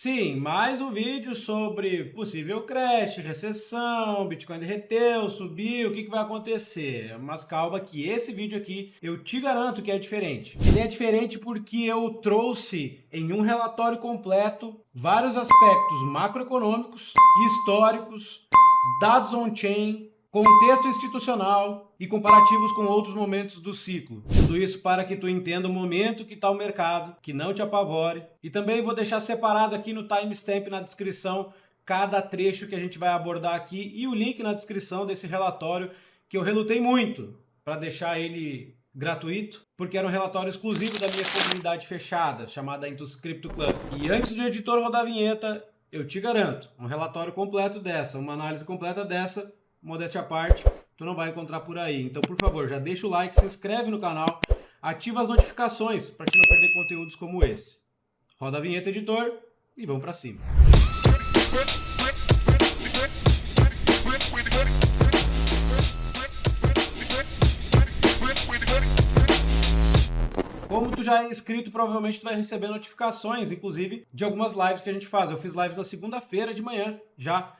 Sim, mais um vídeo sobre possível crash, recessão, Bitcoin derreteu, subiu, o que vai acontecer? Mas calma que esse vídeo aqui eu te garanto que é diferente. Ele é diferente porque eu trouxe em um relatório completo vários aspectos macroeconômicos, históricos, dados on-chain, contexto institucional e comparativos com outros momentos do ciclo. Tudo isso para que tu entenda o momento que está o mercado, que não te apavore. E também vou deixar separado aqui no timestamp na descrição cada trecho que a gente vai abordar aqui e o link na descrição desse relatório que eu relutei muito para deixar ele gratuito, porque era um relatório exclusivo da minha comunidade fechada, chamada Intus Crypto Club. E antes do editor rodar a vinheta, eu te garanto, um relatório completo dessa, uma análise completa dessa, modéstia à parte, tu não vai encontrar por aí. Então, por favor, já deixa o like, se inscreve no canal, ativa as notificações para te não perder conteúdos como esse. Roda a vinheta, editor, e vamos para cima. Como tu já é inscrito, provavelmente tu vai receber notificações, inclusive, de algumas lives que a gente faz. Eu fiz lives na segunda-feira de manhã, já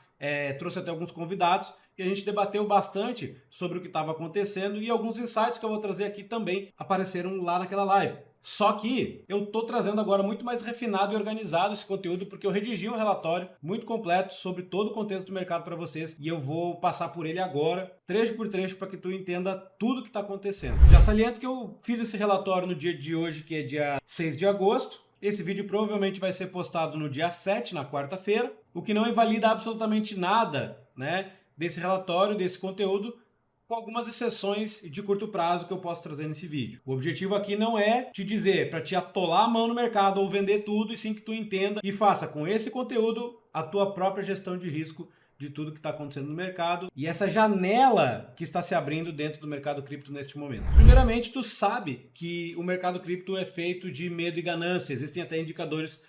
trouxe até alguns convidados, e a gente debateu bastante sobre o que estava acontecendo e alguns insights que eu vou trazer aqui também apareceram lá naquela live. Só que eu estou trazendo agora muito mais refinado e organizado esse conteúdo porque eu redigi um relatório muito completo sobre todo o contexto do mercado para vocês e eu vou passar por ele agora, trecho por trecho, para que tu entenda tudo o que está acontecendo. Já saliento que eu fiz esse relatório no dia de hoje, que é dia 6 de agosto. Esse vídeo provavelmente vai ser postado no dia 7, na quarta-feira, o que não invalida absolutamente nada, né, desse relatório, desse conteúdo, com algumas exceções de curto prazo que eu posso trazer nesse vídeo. O objetivo aqui não é te dizer para te atolar a mão no mercado ou vender tudo, e sim que tu entenda e faça com esse conteúdo a tua própria gestão de risco de tudo que está acontecendo no mercado e essa janela que está se abrindo dentro do mercado cripto neste momento. Primeiramente, tu sabe que o mercado cripto é feito de medo e ganância. Existem até indicadores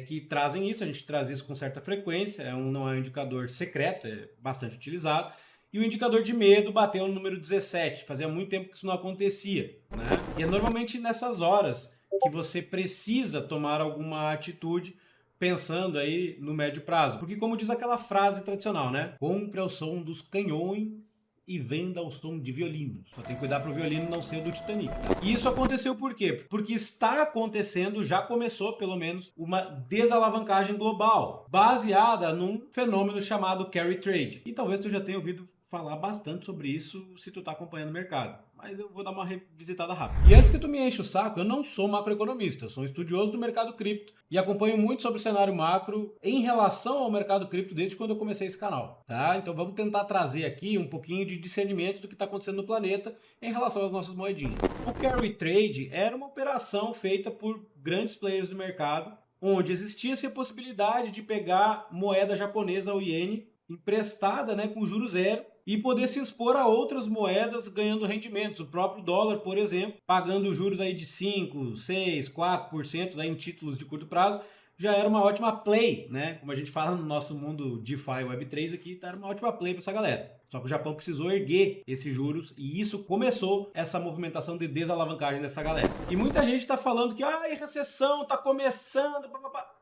que trazem isso, a gente traz isso com certa frequência, não é um indicador secreto, é bastante utilizado. E o indicador de medo bateu no número 17, fazia muito tempo que isso não acontecia, né? E é normalmente nessas horas que você precisa tomar alguma atitude pensando aí no médio prazo. Porque como diz aquela frase tradicional, né? Compre ao som dos canhões e venda ao som de violinos. Só tem que cuidar para o violino não ser do Titanic, tá? E isso aconteceu por quê? Porque está acontecendo, já começou pelo menos, uma desalavancagem global, baseada num fenômeno chamado carry trade. E talvez tu já tenha ouvido falar bastante sobre isso se tu tá acompanhando o mercado. Mas eu vou dar uma revisitada rápida. E antes que tu me enche o saco, eu não sou macroeconomista, eu sou um estudioso do mercado cripto e acompanho muito sobre o cenário macro em relação ao mercado cripto desde quando eu comecei esse canal, tá? Então vamos tentar trazer aqui um pouquinho de discernimento do que está acontecendo no planeta em relação às nossas moedinhas. O carry trade era uma operação feita por grandes players do mercado, onde existia-se a possibilidade de pegar moeda japonesa, o iene, emprestada, né, com juros zero, e poder se expor a outras moedas ganhando rendimentos. O próprio dólar, por exemplo, pagando juros aí de 5, 6, 4% né, em títulos de curto prazo, já era uma ótima play, né? Como a gente fala no nosso mundo DeFi Web3 aqui, era uma ótima play para essa galera. Só que o Japão precisou erguer esses juros e isso começou essa movimentação de desalavancagem dessa galera. E muita gente está falando que a recessão está começando.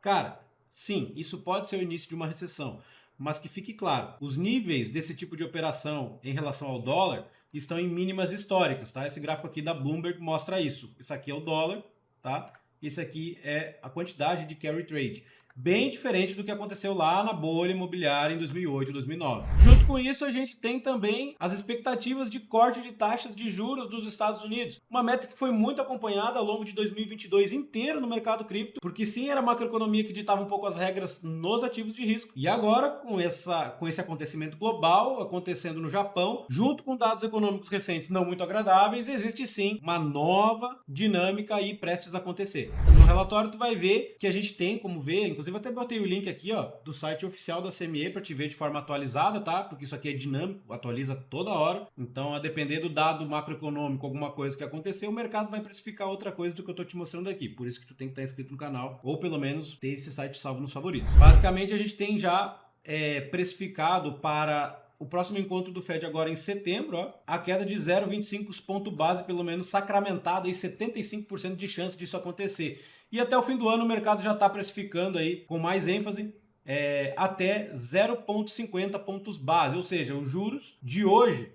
Cara, sim, isso pode ser o início de uma recessão. Mas que fique claro, os níveis desse tipo de operação em relação ao dólar estão em mínimas históricas, tá? Esse gráfico aqui da Bloomberg mostra isso. Isso aqui é o dólar, tá? Isso aqui é a quantidade de carry trade. Bem diferente do que aconteceu lá na bolha imobiliária em 2008 e 2009. Junto com isso, a gente tem também as expectativas de corte de taxas de juros dos Estados Unidos. Uma meta que foi muito acompanhada ao longo de 2022 inteiro no mercado cripto, porque sim, era a macroeconomia que ditava um pouco as regras nos ativos de risco. E agora, com esse acontecimento global acontecendo no Japão, junto com dados econômicos recentes não muito agradáveis, existe sim uma nova dinâmica aí prestes a acontecer. No relatório tu vai ver que a gente tem como ver, inclusive até botei o link aqui, ó, do site oficial da CME para te ver de forma atualizada, tá? Porque isso aqui é dinâmico, atualiza toda hora. Então, a depender do dado macroeconômico, alguma coisa que acontecer, o mercado vai precificar outra coisa do que eu tô te mostrando aqui. Por isso que tu tem que estar inscrito no canal, ou pelo menos ter esse site salvo nos favoritos. Basicamente, a gente tem já precificado para o próximo encontro do Fed agora em setembro, ó, a queda de 0,25 ponto base, pelo menos sacramentada, e 75% de chance disso acontecer. E até o fim do ano o mercado já está precificando aí, com mais ênfase, até 0,50 pontos base, ou seja, os juros de hoje,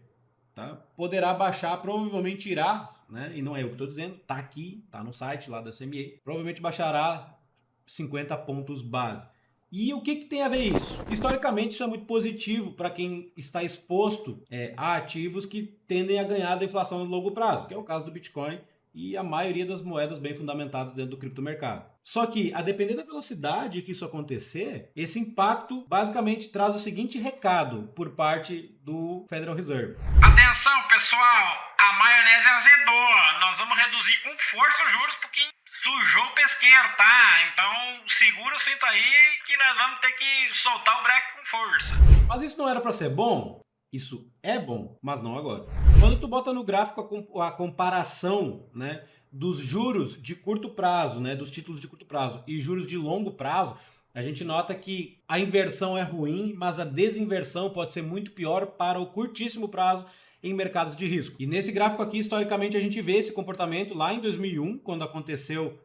tá, poderá baixar, provavelmente irá, né, e não é eu que estou dizendo, está aqui, está no site lá da CME, provavelmente baixará 50 pontos base. E o que tem a ver isso? Historicamente, isso é muito positivo para quem está exposto a ativos que tendem a ganhar da inflação no longo prazo, que é o caso do Bitcoin e a maioria das moedas bem fundamentadas dentro do criptomercado. Só que, a depender da velocidade que isso acontecer, esse impacto basicamente traz o seguinte recado por parte do Federal Reserve. Atenção, pessoal! A maionese azedou. Nós vamos reduzir com força os juros porque sujou o pesqueiro, tá? Então segura o cinto aí que nós vamos ter que soltar o breque com força. Mas isso não era para ser bom? Isso é bom, mas não agora. Quando tu bota no gráfico a comparação, né, dos juros de curto prazo, né, dos títulos de curto prazo e juros de longo prazo, a gente nota que a inversão é ruim, mas a desinversão pode ser muito pior para o curtíssimo prazo em mercados de risco. E nesse gráfico aqui, historicamente, a gente vê esse comportamento lá em 2001, quando aconteceu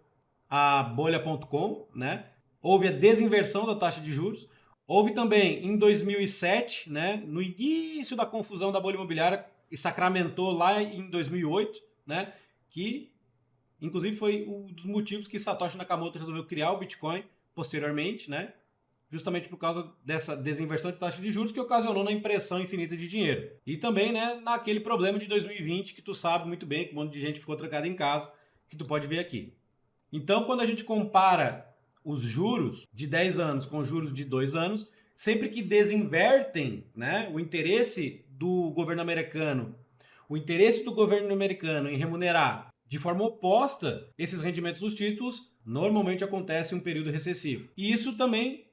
a bolha.com, né? Houve a desinversão da taxa de juros. Houve também em 2007, né, no início da confusão da bolha imobiliária, e sacramentou lá em 2008, né, que inclusive foi um dos motivos que Satoshi Nakamoto resolveu criar o Bitcoin posteriormente, né, justamente por causa dessa desinversão de taxa de juros que ocasionou na impressão infinita de dinheiro. E também, né, naquele problema de 2020 que tu sabe muito bem, que um monte de gente ficou trancada em casa, que tu pode ver aqui. Então, quando a gente compara os juros de 10 anos com os juros de 2 anos, sempre que desinvertem, né, o interesse do governo americano em remunerar de forma oposta esses rendimentos dos títulos, normalmente acontece um período recessivo. E isso também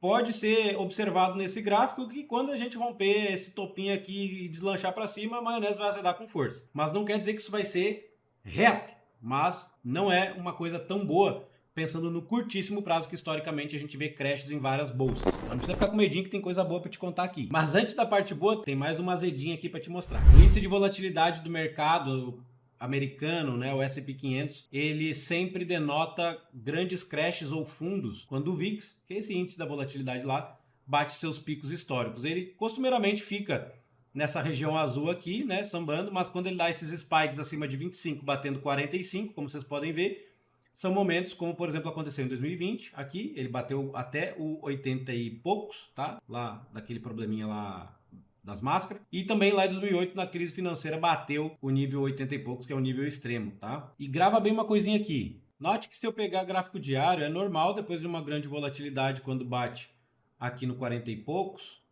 pode ser observado nesse gráfico, que quando a gente romper esse topinho aqui e deslanchar para cima, a maionese vai azedar com força. Mas não quer dizer que isso vai ser reto, mas não é uma coisa tão boa, pensando no curtíssimo prazo que historicamente a gente vê crashes em várias bolsas. Não precisa ficar com medinho que tem coisa boa para te contar aqui. Mas antes da parte boa, tem mais uma azedinha aqui para te mostrar. O índice de volatilidade do mercado americano, né, o S&P 500, ele sempre denota grandes crashes ou fundos quando o VIX, que é esse índice da volatilidade lá, bate seus picos históricos. Ele costumeiramente fica nessa região azul aqui, né, sambando, mas quando ele dá esses spikes acima de 25, batendo 45, como vocês podem ver, são momentos como, por exemplo, aconteceu em 2020, aqui, ele bateu até o 80 e poucos, tá? Lá, daquele probleminha lá das máscaras. E também lá em 2008, na crise financeira, bateu o nível 80 e poucos, que é o nível extremo, tá? E grava bem uma coisinha aqui. Note que se eu pegar gráfico diário, é normal, depois de uma grande volatilidade, quando bate aqui no 40 e poucos,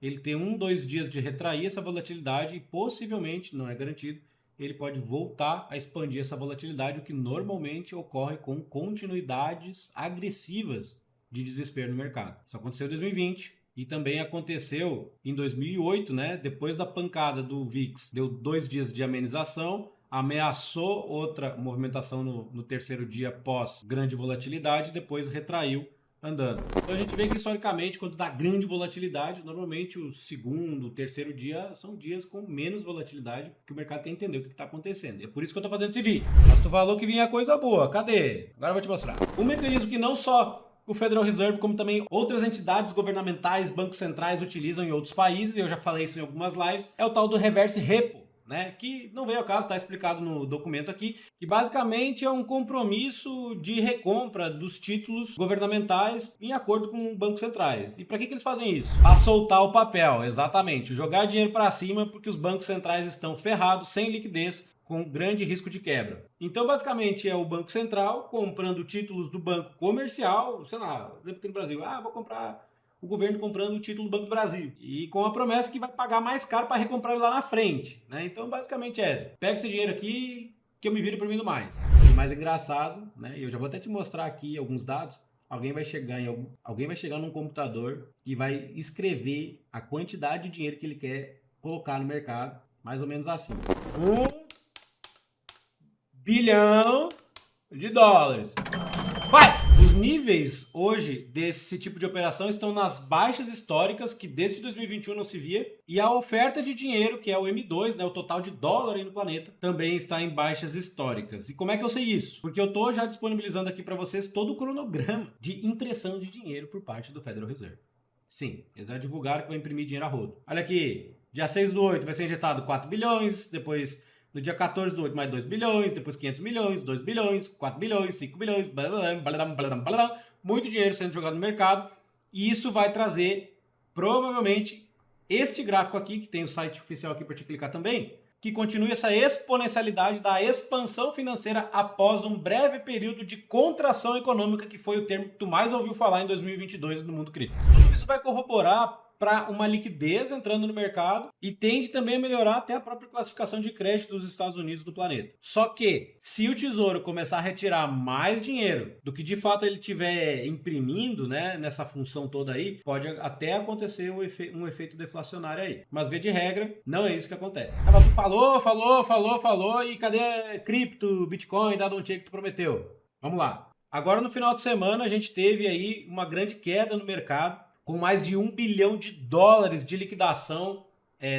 ele tem 1-2 dias de retrair essa volatilidade e possivelmente, não é garantido, ele pode voltar a expandir essa volatilidade, o que normalmente ocorre com continuidades agressivas de desespero no mercado. Isso aconteceu em 2020 e também aconteceu em 2008, né? Depois da pancada do VIX, deu 2 dias de amenização, ameaçou outra movimentação no terceiro dia pós grande volatilidade e depois retraiu andando. Então a gente vê que historicamente, quando dá grande volatilidade, normalmente o segundo, o terceiro dia são dias com menos volatilidade, porque o mercado quer entender o que está acontecendo. E é por isso que eu estou fazendo esse vídeo. Mas tu falou que vinha coisa boa, cadê? Agora eu vou te mostrar. Um mecanismo que não só o Federal Reserve, como também outras entidades governamentais, bancos centrais utilizam em outros países, eu já falei isso em algumas lives, é o tal do reverse repo, né, que não veio ao caso, está explicado no documento aqui, que basicamente é um compromisso de recompra dos títulos governamentais em acordo com bancos centrais. E para que eles fazem isso? Para soltar o papel, exatamente, jogar dinheiro para cima porque os bancos centrais estão ferrados, sem liquidez, com grande risco de quebra. Então, basicamente, é o Banco Central comprando títulos do banco comercial, sei lá, por exemplo, aqui no Brasil, vou comprar... o governo comprando o título do Banco do Brasil. E com a promessa que vai pagar mais caro para recomprar ele lá na frente, né? Então, basicamente pega esse dinheiro aqui que eu me viro por mim do mais. E mais engraçado, né? Eu já vou até te mostrar aqui alguns dados. Alguém vai chegar num computador e vai escrever a quantidade de dinheiro que ele quer colocar no mercado, mais ou menos assim. 1 bilhão de dólares. Vai! Os níveis hoje desse tipo de operação estão nas baixas históricas, que desde 2021 não se via, e a oferta de dinheiro, que é o M2, né, o total de dólar aí no planeta, também está em baixas históricas. E como é que eu sei isso? Porque eu estou já disponibilizando aqui para vocês todo o cronograma de impressão de dinheiro por parte do Federal Reserve. Sim, eles já divulgaram que vai imprimir dinheiro a rodo. Olha aqui, dia 6/8 vai ser injetado 4 bilhões, depois no dia 14/8 mais 2 bilhões, depois 500 milhões, 2 bilhões, 4 bilhões, 5 bilhões, blá, blá, blá, blá, blá, blá, muito dinheiro sendo jogado no mercado, e isso vai trazer, provavelmente, este gráfico aqui, que tem o site oficial aqui para te clicar também, que continue essa exponencialidade da expansão financeira após um breve período de contração econômica, que foi o termo que tu mais ouviu falar em 2022 no mundo cripto. Tudo isso vai corroborar para uma liquidez entrando no mercado e tende também a melhorar até a própria classificação de crédito dos Estados Unidos do planeta. Só que, se o Tesouro começar a retirar mais dinheiro do que de fato ele estiver imprimindo, né, nessa função toda aí, pode até acontecer um efeito deflacionário aí. Mas, via de regra, não é isso que acontece. Ah, mas tu falou, e cadê cripto, Bitcoin, dado um check que tu prometeu? Vamos lá. Agora, no final de semana, a gente teve aí uma grande queda no mercado, com mais de $1 bilhão de liquidação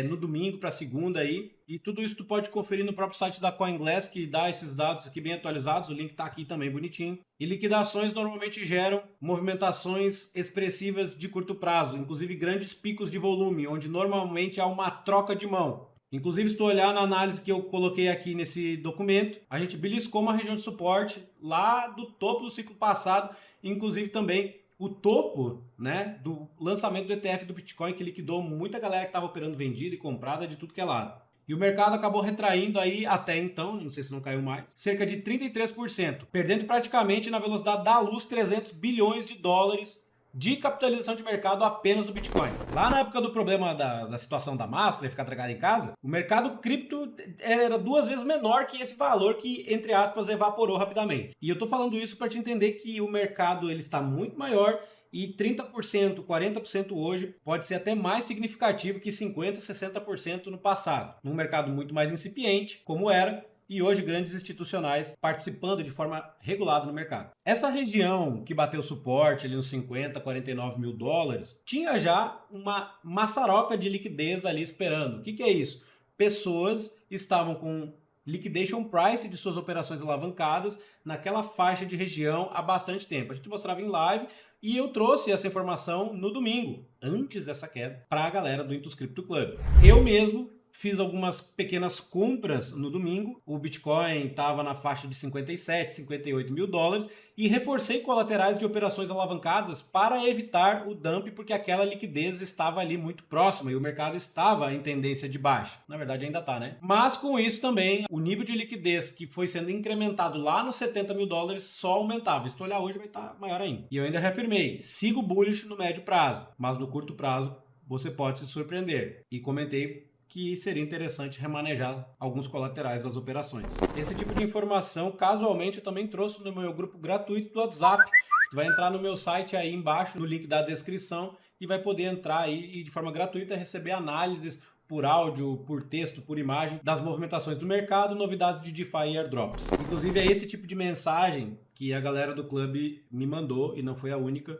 no domingo para segunda aí. E tudo isso tu pode conferir no próprio site da CoinGlass, que dá esses dados aqui bem atualizados. O link está aqui também bonitinho. E liquidações normalmente geram movimentações expressivas de curto prazo, inclusive grandes picos de volume, onde normalmente há uma troca de mão. Inclusive, se tu olhar na análise que eu coloquei aqui nesse documento, a gente beliscou uma região de suporte lá do topo do ciclo passado, inclusive também o topo, né, do lançamento do ETF do Bitcoin, que liquidou muita galera que estava operando vendida e comprada de tudo que é lado. E o mercado acabou retraindo aí, até então, não sei se não caiu mais, cerca de 33%, perdendo praticamente na velocidade da luz 300 bilhões de dólares de capitalização de mercado apenas do Bitcoin. Lá na época do problema da situação da máscara e ficar trancado em casa, o mercado cripto era 2 vezes menor que esse valor que, entre aspas, evaporou rapidamente. E eu tô falando isso para te entender que o mercado ele está muito maior e 30%, 40% hoje pode ser até mais significativo que 50%, 60% no passado. Num mercado muito mais incipiente, como era, e hoje grandes institucionais participando de forma regulada no mercado. Essa região que bateu suporte ali nos 50, 49 mil dólares, tinha já uma maçaroca de liquidez ali esperando. O que é isso? Pessoas estavam com liquidation price de suas operações alavancadas naquela faixa de região há bastante tempo. A gente mostrava em live e eu trouxe essa informação no domingo, antes dessa queda, para a galera do Intus Crypto Club. Eu mesmo fiz algumas pequenas compras no domingo, o Bitcoin estava na faixa de 57, 58 mil dólares e reforcei colaterais de operações alavancadas para evitar o dump, porque aquela liquidez estava ali muito próxima e o mercado estava em tendência de baixa. Na verdade ainda está, né? Mas com isso também, o nível de liquidez que foi sendo incrementado lá nos 70 mil dólares só aumentava. Se tu olhar hoje vai estar maior ainda. E eu ainda reafirmei, sigo bullish no médio prazo, mas no curto prazo você pode se surpreender. E comentei que seria interessante remanejar alguns colaterais das operações. Esse tipo de informação, casualmente, eu também trouxe no meu grupo gratuito do WhatsApp. Tu vai entrar no meu site aí embaixo, no link da descrição, e vai poder entrar aí e de forma gratuita receber análises por áudio, por texto, por imagem, das movimentações do mercado, novidades de DeFi e airdrops. Inclusive é esse tipo de mensagem que a galera do clube me mandou, e não foi a única,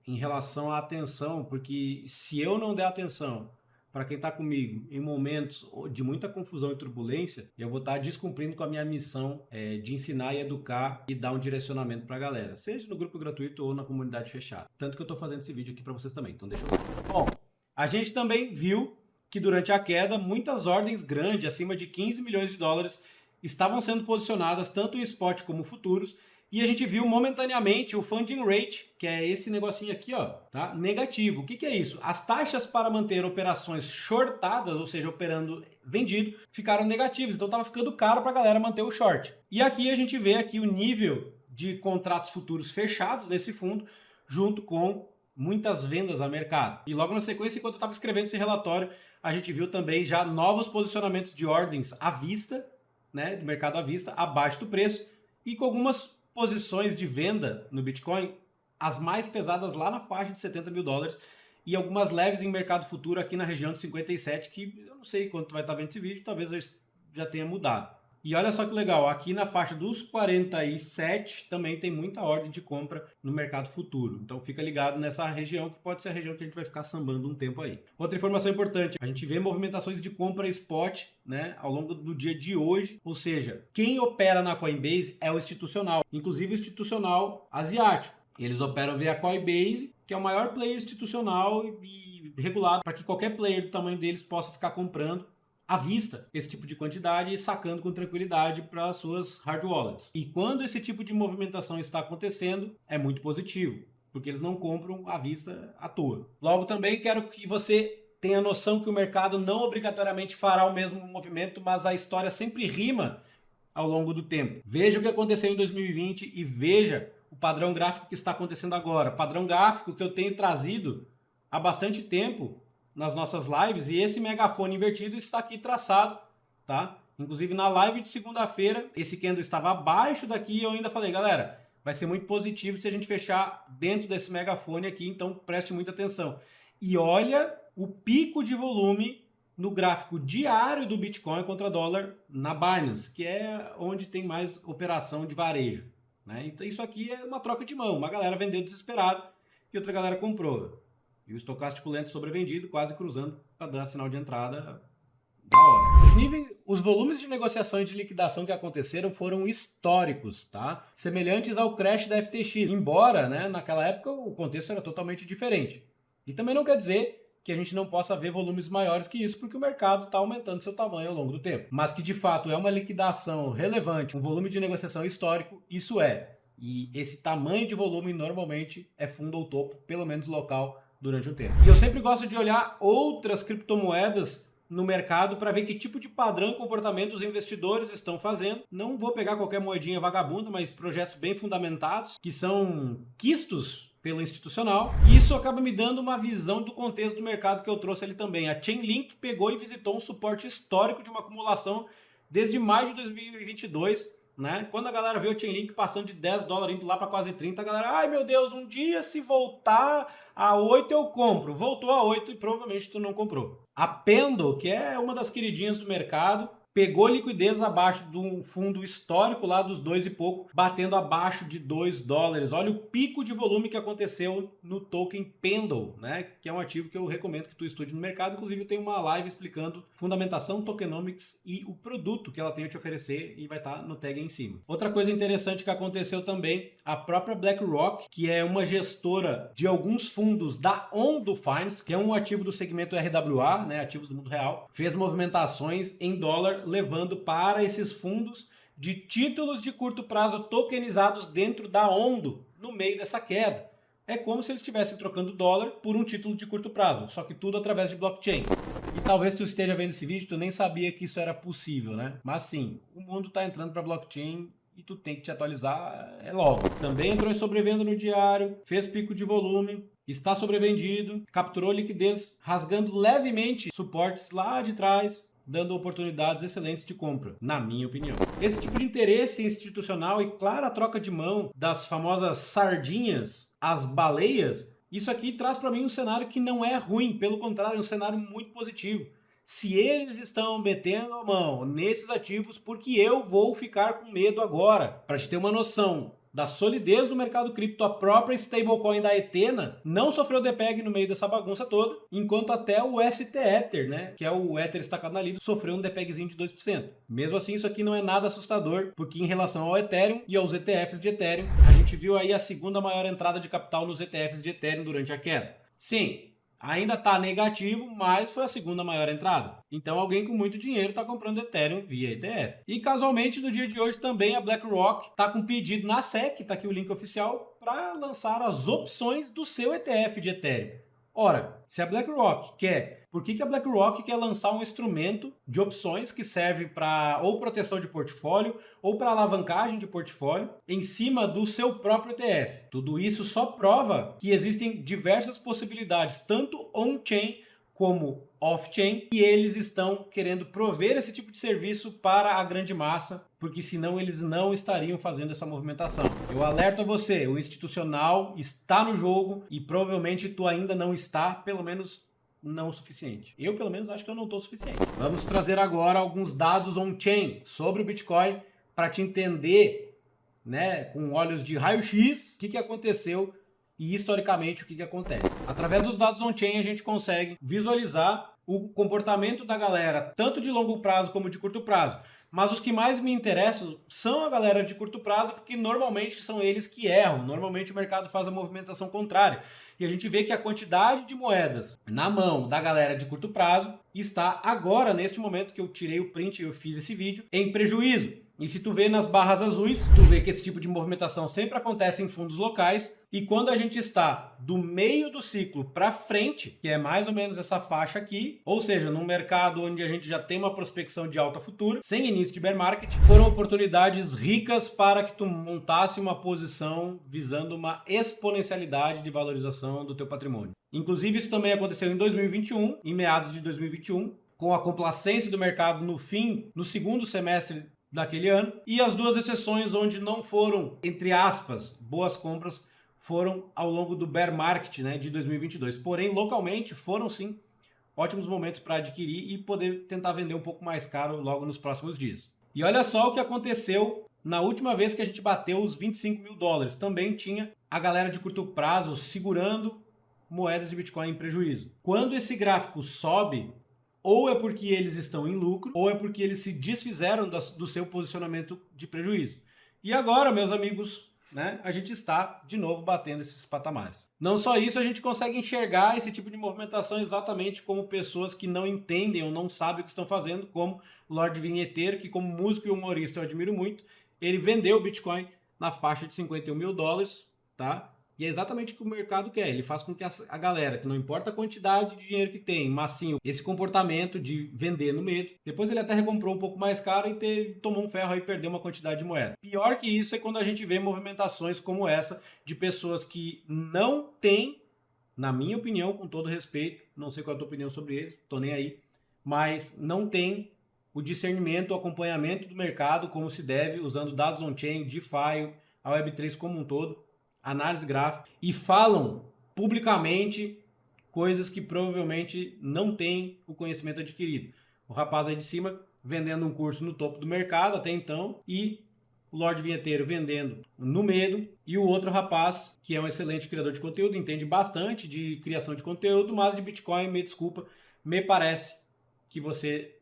em relação à atenção, porque se eu não der atenção para quem está comigo em momentos de muita confusão e turbulência, eu vou estar descumprindo com a minha missão de ensinar e educar e dar um direcionamento para a galera, seja no grupo gratuito ou na comunidade fechada. Tanto que eu estou fazendo esse vídeo aqui para vocês também, então deixa eu ver. Bom, a gente também viu que durante a queda, muitas ordens grandes, acima de 15 milhões de dólares, estavam sendo posicionadas tanto em spot como futuros, e a gente viu momentaneamente o funding rate, que é esse negocinho aqui, ó, tá? Negativo. O que é isso? As taxas para manter operações shortadas, ou seja, operando vendido, ficaram negativas. Então estava ficando caro para a galera manter o short. E aqui a gente vê aqui o nível de contratos futuros fechados nesse fundo, junto com muitas vendas a mercado. E logo na sequência, enquanto eu estava escrevendo esse relatório, a gente viu também já novos posicionamentos de ordens à vista, né, do mercado à vista, abaixo do preço, e com algumas posições de venda no Bitcoin, as mais pesadas lá na faixa de 70 mil dólares e algumas leves em mercado futuro aqui na região de 57, que eu não sei quanto vai estar vendo esse vídeo, talvez já tenha mudado. E olha só que legal, aqui na faixa dos 47 também tem muita ordem de compra no mercado futuro. Então fica ligado nessa região, que pode ser a região que a gente vai ficar sambando um tempo aí. Outra informação importante, a gente vê movimentações de compra spot, né, ao longo do dia de hoje. Ou seja, quem opera na Coinbase é o institucional, inclusive o institucional asiático. Eles operam via Coinbase, que é o maior player institucional e regulado para que qualquer player do tamanho deles possa ficar comprando à vista esse tipo de quantidade e sacando com tranquilidade para suas hard wallets. E quando esse tipo de movimentação está acontecendo, é muito positivo, porque eles não compram à vista à toa. Logo, também quero que você tenha noção que o mercado não obrigatoriamente fará o mesmo movimento, mas a história sempre rima ao longo do tempo. Veja o que aconteceu em 2020 e veja o padrão gráfico que está acontecendo agora. Padrão gráfico que eu tenho trazido há bastante tempo nas nossas lives, e esse megafone invertido está aqui traçado, tá? Inclusive na live de segunda-feira, esse candle estava abaixo daqui e eu ainda falei, galera, vai ser muito positivo se a gente fechar dentro desse megafone aqui, então preste muita atenção. E olha o pico de volume no gráfico diário do Bitcoin contra dólar na Binance, que é onde tem mais operação de varejo, né? Então isso aqui é uma troca de mão, uma galera vendeu desesperado e outra galera comprou. E o estocástico lento sobrevendido, quase cruzando para dar sinal de entrada da hora. Os volumes de negociação e de liquidação que aconteceram foram históricos, tá? Semelhantes ao crash da FTX, embora, né, naquela época o contexto era totalmente diferente. E também não quer dizer que a gente não possa ver volumes maiores que isso, porque o mercado está aumentando seu tamanho ao longo do tempo. Mas que de fato é uma liquidação relevante, um volume de negociação histórico, isso é. E esse tamanho de volume normalmente é fundo ou topo, pelo menos local, durante um tempo. E eu sempre gosto de olhar outras criptomoedas no mercado para ver que tipo de padrão e comportamento os investidores estão fazendo. Não vou pegar qualquer moedinha vagabunda, mas projetos bem fundamentados, que são quistos pelo institucional. E isso acaba me dando uma visão do contexto do mercado que eu trouxe ali também. A Chainlink pegou e visitou um suporte histórico de uma acumulação desde maio de 2022, né? Quando a galera vê o Chainlink passando de 10 dólares indo lá para quase 30, a galera, ai meu Deus, um dia se voltar a 8 eu compro. Voltou a 8 e provavelmente tu não comprou. A Pendle, que é uma das queridinhas do mercado, pegou liquidez abaixo do fundo histórico lá dos 2 e pouco, batendo abaixo de 2 dólares. Olha o pico de volume que aconteceu no token Pendle, né? Que é um ativo que eu recomendo que tu estude no mercado. Inclusive eu tenho uma live explicando fundamentação, tokenomics e o produto que ela tem a te oferecer e vai estar no tag aí em cima. Outra coisa interessante que aconteceu também, a própria BlackRock, que é uma gestora de alguns fundos da Ondo Finance, que é um ativo do segmento RWA, né? Ativos do mundo real, fez movimentações em dólar, levando para esses fundos de títulos de curto prazo tokenizados dentro da Ondo, no meio dessa queda. É como se eles estivessem trocando dólar por um título de curto prazo, só que tudo através de blockchain. E talvez tu esteja vendo esse vídeo, tu nem sabia que isso era possível, né? Mas sim, o mundo está entrando para blockchain e tu tem que te atualizar, é logo. Também entrou em sobrevenda no diário, fez pico de volume, está sobrevendido, capturou liquidez, rasgando levemente suportes lá de trás, dando oportunidades excelentes de compra, na minha opinião. Esse tipo de interesse institucional e clara troca de mão das famosas sardinhas, as baleias, isso aqui traz para mim um cenário que não é ruim, pelo contrário, é um cenário muito positivo. Se eles estão metendo a mão nesses ativos, porque eu vou ficar com medo agora? Para te ter uma noção da solidez do mercado cripto, a própria stablecoin da Ethena não sofreu depeg no meio dessa bagunça toda, enquanto até o ST-Ether, né, que é o Ether estacado na Lido, sofreu um depegzinho de 2%. Mesmo assim, isso aqui não é nada assustador, porque em relação ao Ethereum e aos ETFs de Ethereum, a gente viu aí a segunda maior entrada de capital nos ETFs de Ethereum durante a queda. Sim, ainda está negativo, mas foi a segunda maior entrada. Então alguém com muito dinheiro está comprando Ethereum via ETF. E casualmente no dia de hoje também a BlackRock está com pedido na SEC, está aqui o link oficial, para lançar as opções do seu ETF de Ethereum. Ora, se a BlackRock quer, por que a BlackRock quer lançar um instrumento de opções que serve para ou proteção de portfólio ou para alavancagem de portfólio em cima do seu próprio ETF? Tudo isso só prova que existem diversas possibilidades, tanto on-chain como off-chain, e eles estão querendo prover esse tipo de serviço para a grande massa, porque senão eles não estariam fazendo essa movimentação. Eu alerto a você, o institucional está no jogo e provavelmente tu ainda não está, pelo menos não o suficiente. Eu, pelo menos, acho que eu não estou o suficiente. Vamos trazer agora alguns dados on-chain sobre o Bitcoin para te entender, né, com olhos de raio-x, o que aconteceu e historicamente o que acontece. Através dos dados on-chain a gente consegue visualizar o comportamento da galera, tanto de longo prazo como de curto prazo. Mas os que mais me interessam são a galera de curto prazo, porque normalmente são eles que erram. Normalmente o mercado faz a movimentação contrária. E a gente vê que a quantidade de moedas na mão da galera de curto prazo está agora, neste momento que eu tirei o print e eu fiz esse vídeo, em prejuízo. E se tu vê nas barras azuis, tu vê que esse tipo de movimentação sempre acontece em fundos locais. E quando a gente está do meio do ciclo para frente, que é mais ou menos essa faixa aqui, ou seja, num mercado onde a gente já tem uma prospecção de alta futura, sem início de bear market, foram oportunidades ricas para que tu montasse uma posição visando uma exponencialidade de valorização do teu patrimônio. Inclusive, isso também aconteceu em 2021, em meados de 2021, com a complacência do mercado no segundo semestre daquele ano, e as duas exceções onde não foram, entre aspas, boas compras, foram ao longo do bear market, né, de 2022. Porém, localmente, foram sim ótimos momentos para adquirir e poder tentar vender um pouco mais caro logo nos próximos dias. E olha só o que aconteceu na última vez que a gente bateu os 25 mil dólares. Também tinha a galera de curto prazo segurando moedas de Bitcoin em prejuízo. Quando esse gráfico sobe, ou é porque eles estão em lucro, ou é porque eles se desfizeram do seu posicionamento de prejuízo. E agora, meus amigos, né, a gente está de novo batendo esses patamares. Não só isso, a gente consegue enxergar esse tipo de movimentação exatamente como pessoas que não entendem ou não sabem o que estão fazendo, como Lorde Vinheteiro, que como músico e humorista eu admiro muito. Ele vendeu o Bitcoin na faixa de 51 mil dólares, tá? E é exatamente o que o mercado quer. Ele faz com que a galera, que não importa a quantidade de dinheiro que tem, mas sim esse comportamento de vender no medo. Depois ele até recomprou um pouco mais caro e tomou um ferro aí e perdeu uma quantidade de moeda. Pior que isso é quando a gente vê movimentações como essa de pessoas que não têm, na minha opinião, com todo respeito, não sei qual é a tua opinião sobre eles, tô nem aí, mas não tem o discernimento, o acompanhamento do mercado como se deve, usando dados on-chain, DeFi, a Web3 como um todo, análise gráfica, e falam publicamente coisas que provavelmente não têm o conhecimento adquirido. O rapaz aí de cima vendendo um curso no topo do mercado até então, e o Lorde Vinheteiro vendendo no medo, e o outro rapaz, que é um excelente criador de conteúdo, entende bastante de criação de conteúdo, mas de Bitcoin, me desculpa, me parece que você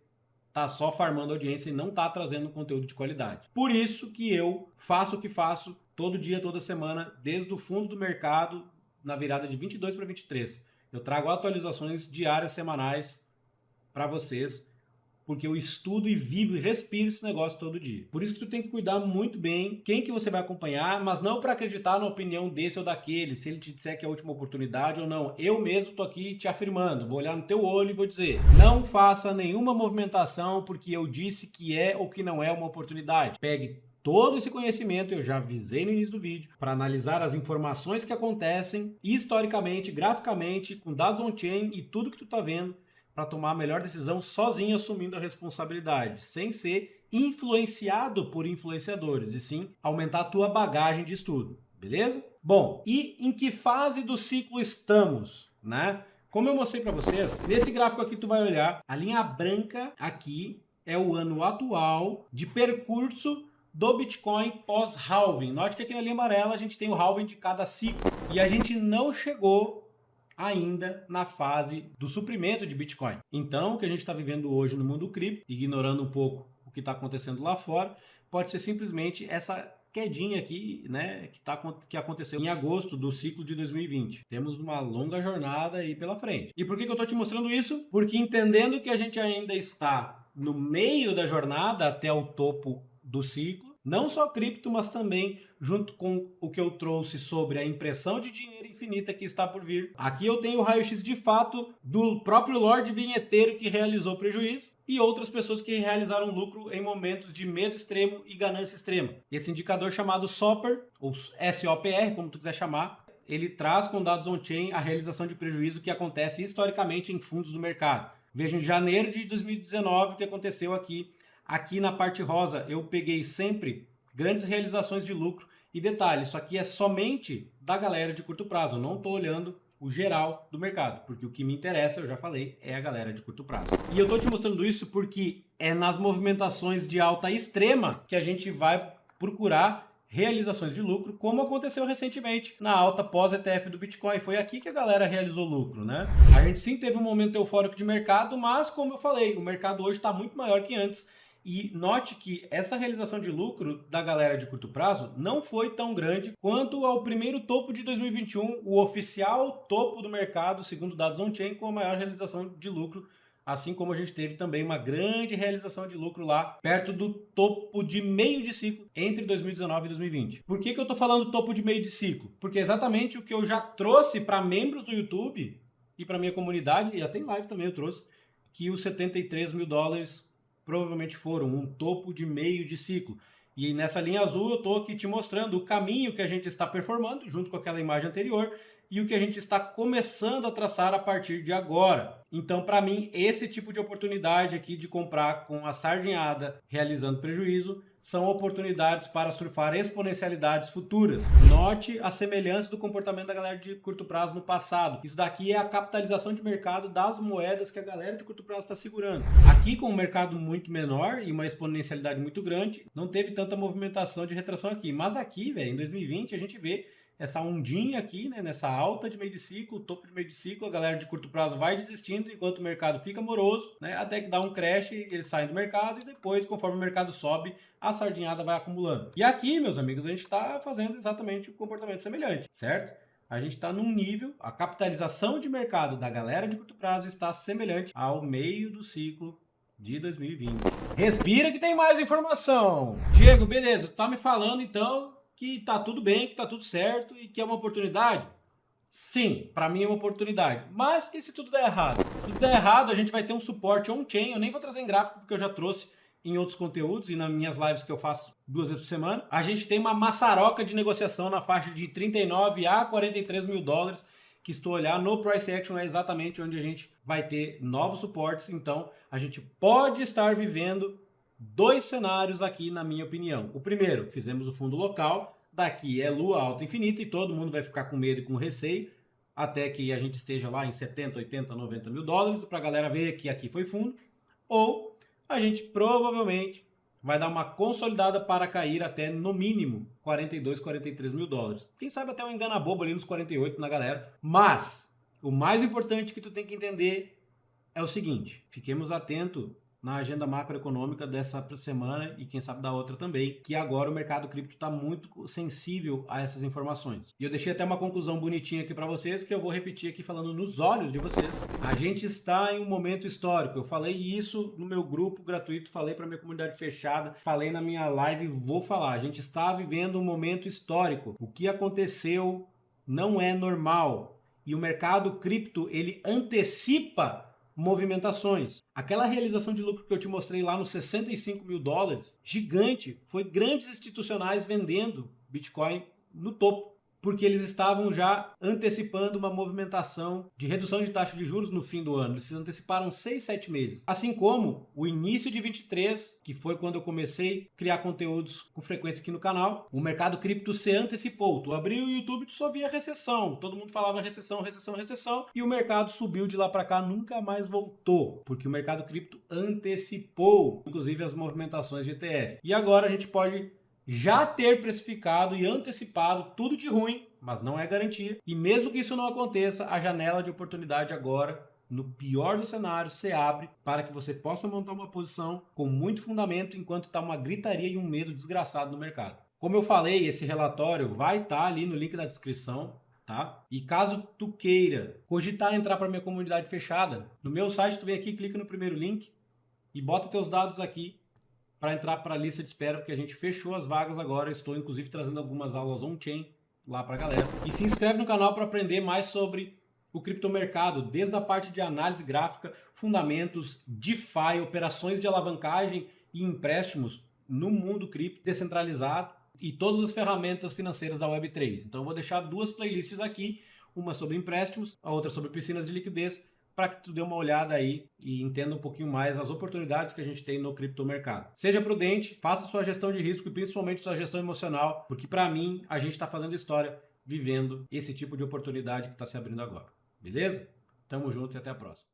tá só farmando audiência e não tá trazendo conteúdo de qualidade. Por isso que eu faço o que faço todo dia, toda semana, desde o fundo do mercado, na virada de 22 para 23. Eu trago atualizações diárias, semanais para vocês, porque eu estudo e vivo e respiro esse negócio todo dia. Por isso que tu tem que cuidar muito bem quem que você vai acompanhar, mas não para acreditar na opinião desse ou daquele, se ele te disser que é a última oportunidade ou não. Eu mesmo tô aqui te afirmando, vou olhar no teu olho e vou dizer, não faça nenhuma movimentação porque eu disse que é ou que não é uma oportunidade. Pegue todo esse conhecimento, eu já avisei no início do vídeo, para analisar as informações que acontecem historicamente, graficamente, com dados on-chain e tudo que tu tá vendo, para tomar a melhor decisão sozinho, assumindo a responsabilidade, sem ser influenciado por influenciadores, e sim aumentar a tua bagagem de estudo, beleza? Bom, e em que fase do ciclo estamos, né? Como eu mostrei para vocês, nesse gráfico aqui tu vai olhar, a linha branca aqui é o ano atual de percurso do Bitcoin pós-halving. Note que aqui na linha amarela a gente tem o halving de cada ciclo, e a gente não chegou ainda na fase do suprimento de Bitcoin. Então, o que a gente está vivendo hoje no mundo cripto, ignorando um pouco o que está acontecendo lá fora, pode ser simplesmente essa quedinha aqui, né, que aconteceu em agosto do ciclo de 2020. Temos uma longa jornada aí pela frente. E por que eu estou te mostrando isso? Porque entendendo que a gente ainda está no meio da jornada até o topo do ciclo, não só cripto, mas também junto com o que eu trouxe sobre a impressão de dinheiro infinita que está por vir. Aqui eu tenho o raio-x de fato do próprio Lorde Vinheteiro que realizou prejuízo e outras pessoas que realizaram lucro em momentos de medo extremo e ganância extrema. Esse indicador chamado SOPR, ou SOPR, como tu quiser chamar, ele traz com dados on-chain a realização de prejuízo que acontece historicamente em fundos do mercado. Veja, em janeiro de 2019 o que aconteceu aqui. Aqui na parte rosa eu peguei sempre grandes realizações de lucro. E detalhe, isso aqui é somente da galera de curto prazo. Eu não estou olhando o geral do mercado, porque o que me interessa, eu já falei, é a galera de curto prazo. E eu tô te mostrando isso porque é nas movimentações de alta extrema que a gente vai procurar realizações de lucro, como aconteceu recentemente na alta pós-ETF do Bitcoin. Foi aqui que a galera realizou lucro, né? A gente sim teve um momento eufórico de mercado, mas como eu falei, o mercado hoje está muito maior que antes. E note que essa realização de lucro da galera de curto prazo não foi tão grande quanto ao primeiro topo de 2021, o oficial topo do mercado, segundo dados on-chain, com a maior realização de lucro, assim como a gente teve também uma grande realização de lucro lá, perto do topo de meio de ciclo entre 2019 e 2020. Por que eu tô falando topo de meio de ciclo? Porque é exatamente o que eu já trouxe para membros do YouTube e para minha comunidade, e até em live também eu trouxe, que os 73 mil dólares provavelmente foram um topo de meio de ciclo. E nessa linha azul eu estou aqui te mostrando o caminho que a gente está performando, junto com aquela imagem anterior, e o que a gente está começando a traçar a partir de agora. Então, para mim, esse tipo de oportunidade aqui de comprar com a sardinhada realizando prejuízo são oportunidades para surfar exponencialidades futuras. Note a semelhança do comportamento da galera de curto prazo no passado. Isso daqui é a capitalização de mercado das moedas que a galera de curto prazo está segurando. Aqui, com um mercado muito menor e uma exponencialidade muito grande, não teve tanta movimentação de retração aqui. Mas aqui, velho, em 2020, a gente vê essa ondinha aqui, né, nessa alta de meio de ciclo, topo de meio de ciclo, a galera de curto prazo vai desistindo enquanto o mercado fica moroso, né, até que dá um crash, eles saem do mercado e depois, conforme o mercado sobe, a sardinhada vai acumulando. E aqui, meus amigos, a gente está fazendo exatamente o comportamento semelhante, certo? A gente está num nível, a capitalização de mercado da galera de curto prazo está semelhante ao meio do ciclo de 2020. Respira que tem mais informação! Diego, beleza, tu tá me falando então que tá tudo bem, que tá tudo certo e que é uma oportunidade? Sim, para mim é uma oportunidade. Mas e se tudo der errado? Se tudo der errado, a gente vai ter um suporte on-chain. Eu nem vou trazer em gráfico porque eu já trouxe em outros conteúdos e nas minhas lives que eu faço 2 vezes por semana. A gente tem uma maçaroca de negociação na faixa de 39 a 43 mil dólares, que estou a olhar no Price Action, é exatamente onde a gente vai ter novos suportes. Então, a gente pode estar vivendo 2 cenários aqui, na minha opinião. O primeiro, fizemos o fundo local, daqui é lua alta infinita e todo mundo vai ficar com medo e com receio, até que a gente esteja lá em 70, 80, 90 mil dólares, para a galera ver que aqui foi fundo. Ou a gente provavelmente vai dar uma consolidada para cair até, no mínimo, 42, 43 mil dólares. Quem sabe até um engana bobo ali nos 48 na galera. Mas o mais importante que tu tem que entender é o seguinte, fiquemos atentos na agenda macroeconômica dessa semana e quem sabe da outra também, que agora o mercado cripto está muito sensível a essas informações. E eu deixei até uma conclusão bonitinha aqui para vocês, que eu vou repetir aqui falando nos olhos de vocês. A gente está em um momento histórico. Eu falei isso no meu grupo gratuito, falei para minha comunidade fechada, falei na minha live e vou falar. A gente está vivendo um momento histórico. O que aconteceu não é normal. E o mercado cripto, ele antecipa movimentações. Aquela realização de lucro que eu te mostrei lá nos 65 mil dólares, gigante, foi grandes institucionais vendendo Bitcoin no topo, porque eles estavam já antecipando uma movimentação de redução de taxa de juros no fim do ano. Eles anteciparam 6, 7 meses. Assim como o início de 23, que foi quando eu comecei a criar conteúdos com frequência aqui no canal, o mercado cripto se antecipou. Tu abriu o YouTube, tu só via recessão. Todo mundo falava recessão, recessão, recessão. E o mercado subiu de lá para cá, nunca mais voltou, porque o mercado cripto antecipou, inclusive, as movimentações de ETF. E agora a gente pode já ter precificado e antecipado tudo de ruim, mas não é garantia. E mesmo que isso não aconteça, a janela de oportunidade agora, no pior dos cenários, se abre para que você possa montar uma posição com muito fundamento enquanto está uma gritaria e um medo desgraçado no mercado. Como eu falei, esse relatório vai estar ali no link da descrição, tá? E caso tu queira cogitar entrar para minha comunidade fechada, no meu site tu vem aqui, clica no primeiro link e bota teus dados aqui para entrar para a lista de espera, porque a gente fechou as vagas agora. Eu estou, inclusive, trazendo algumas aulas on-chain lá para a galera. E se inscreve no canal para aprender mais sobre o criptomercado, desde a parte de análise gráfica, fundamentos, DeFi, operações de alavancagem e empréstimos no mundo cripto descentralizado e todas as ferramentas financeiras da Web3. Então, eu vou deixar 2 playlists aqui, uma sobre empréstimos, a outra sobre piscinas de liquidez, para que tu dê uma olhada aí e entenda um pouquinho mais as oportunidades que a gente tem no criptomercado. Seja prudente, faça sua gestão de risco e principalmente sua gestão emocional, porque para mim a gente está fazendo história vivendo esse tipo de oportunidade que está se abrindo agora. Beleza? Tamo junto e até a próxima.